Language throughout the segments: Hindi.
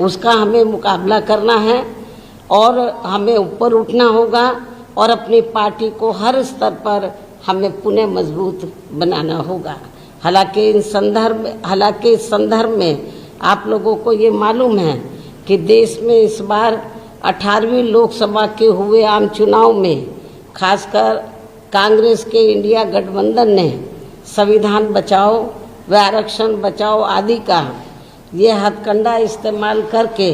उसका हमें मुकाबला करना है और हमें ऊपर उठना होगा और अपनी पार्टी को हर स्तर पर हमें पुनः मजबूत बनाना होगा। हालांकि इस संदर्भ में आप लोगों को ये मालूम है कि देश में इस बार 18वीं लोकसभा के हुए आम चुनाव में खासकर कांग्रेस के इंडिया गठबंधन ने संविधान बचाओ व आरक्षण बचाओ आदि का ये हथकंडा इस्तेमाल करके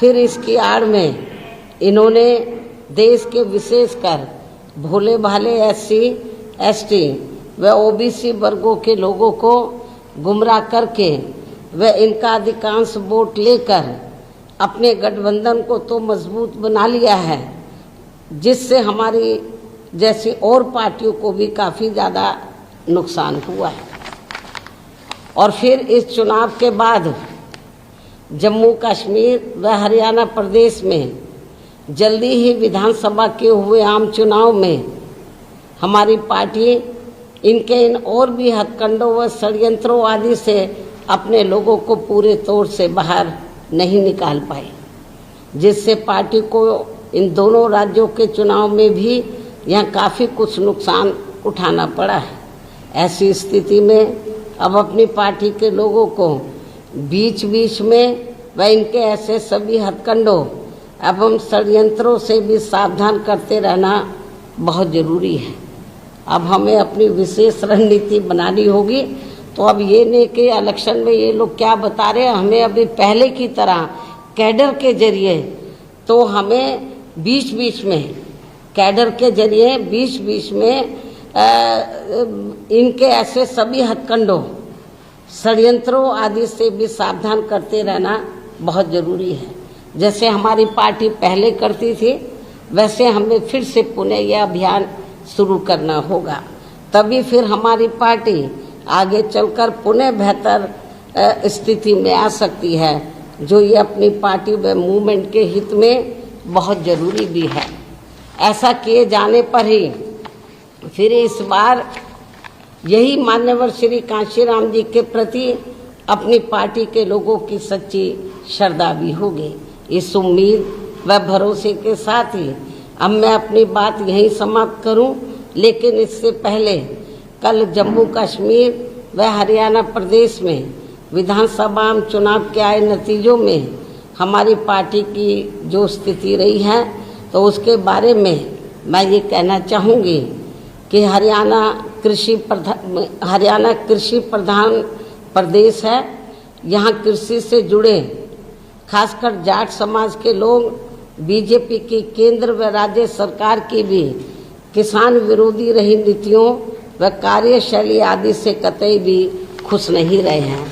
फिर इसकी आड़ में इन्होंने देश के विशेषकर भोले भाले SC ST व OBC वर्गों के लोगों को गुमराह करके व इनका अधिकांश वोट लेकर अपने गठबंधन को तो मजबूत बना लिया है, जिससे हमारी जैसी और पार्टियों को भी काफ़ी ज़्यादा नुकसान हुआ है। और फिर इस चुनाव के बाद जम्मू कश्मीर व हरियाणा प्रदेश में जल्दी ही विधानसभा के हुए आम चुनाव में हमारी पार्टी इनके इन और भी हथकंडों व षड्यंत्रों आदि से अपने लोगों को पूरे तौर से बाहर नहीं निकाल पाई, जिससे पार्टी को इन दोनों राज्यों के चुनाव में भी यहाँ काफ़ी कुछ नुकसान उठाना पड़ा है। ऐसी स्थिति में अब अपनी पार्टी के लोगों को बीच बीच में व इनके ऐसे सभी हथकंडों एवं षड्यंत्रों से भी सावधान करते रहना बहुत ज़रूरी है। अब हमें अपनी विशेष रणनीति बनानी होगी। तो अब ये नहीं कि इलेक्शन में ये लोग क्या बता रहे हैं, हमें अभी पहले की तरह कैडर के जरिए तो हमें बीच बीच में कैडर के जरिए बीच बीच में इनके ऐसे सभी हथकंडों षड्यंत्रों आदि से भी सावधान करते रहना बहुत ज़रूरी है। जैसे हमारी पार्टी पहले करती थी वैसे हमें फिर से पुनः यह अभियान शुरू करना होगा, तभी फिर हमारी पार्टी आगे चलकर पुनः बेहतर स्थिति में आ सकती है, जो ये अपनी पार्टी व मूवमेंट के हित में बहुत ज़रूरी भी है। ऐसा किए जाने पर ही फिर इस बार यही मान्यवर श्री कांशीराम जी के प्रति अपनी पार्टी के लोगों की सच्ची श्रद्धा भी होगी। इस उम्मीद व भरोसे के साथ ही अब मैं अपनी बात यहीं समाप्त करूं, लेकिन इससे पहले कल जम्मू कश्मीर व हरियाणा प्रदेश में विधानसभा चुनाव के आए नतीजों में हमारी पार्टी की जो स्थिति रही है तो उसके बारे में मैं ये कहना चाहूँगी कि हरियाणा कृषि प्रधान प्रदेश है। यहाँ कृषि से जुड़े खासकर जाट समाज के लोग बीजेपी की केंद्र व राज्य सरकार की भी किसान विरोधी रही नीतियों व कार्यशैली आदि से कतई भी खुश नहीं रहे हैं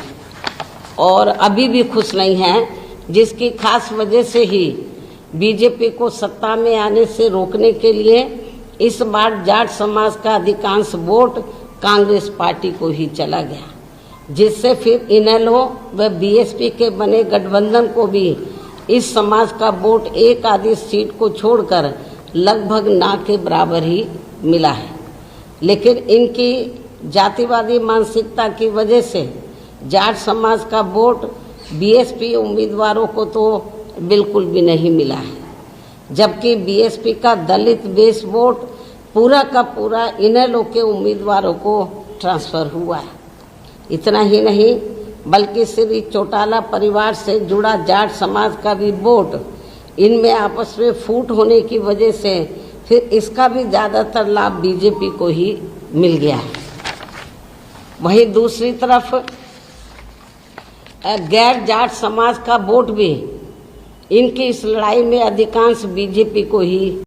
और अभी भी खुश नहीं हैं, जिसकी खास वजह से ही बीजेपी को सत्ता में आने से रोकने के लिए इस बार जाट समाज का अधिकांश वोट कांग्रेस पार्टी को ही चला गया, जिससे फिर इनेलो व बीएसपी के बने गठबंधन को भी इस समाज का वोट एक आधी सीट को छोड़कर लगभग ना के बराबर ही मिला है। लेकिन इनकी जातिवादी मानसिकता की वजह से जाट समाज का वोट बीएसपी उम्मीदवारों को तो बिल्कुल भी नहीं मिला है, जबकि बीएसपी का दलित बेस वोट पूरा का पूरा इनेलो के उम्मीदवारों को ट्रांसफ़र हुआ है। इतना ही नहीं बल्कि श्री चौटाला परिवार से जुड़ा जाट समाज का भी वोट इनमें आपस में फूट होने की वजह से फिर इसका भी ज़्यादातर लाभ बीजेपी को ही मिल गया है। वहीं दूसरी तरफ गैर जाट समाज का वोट भी इनकी इस लड़ाई में अधिकांश बीजेपी को ही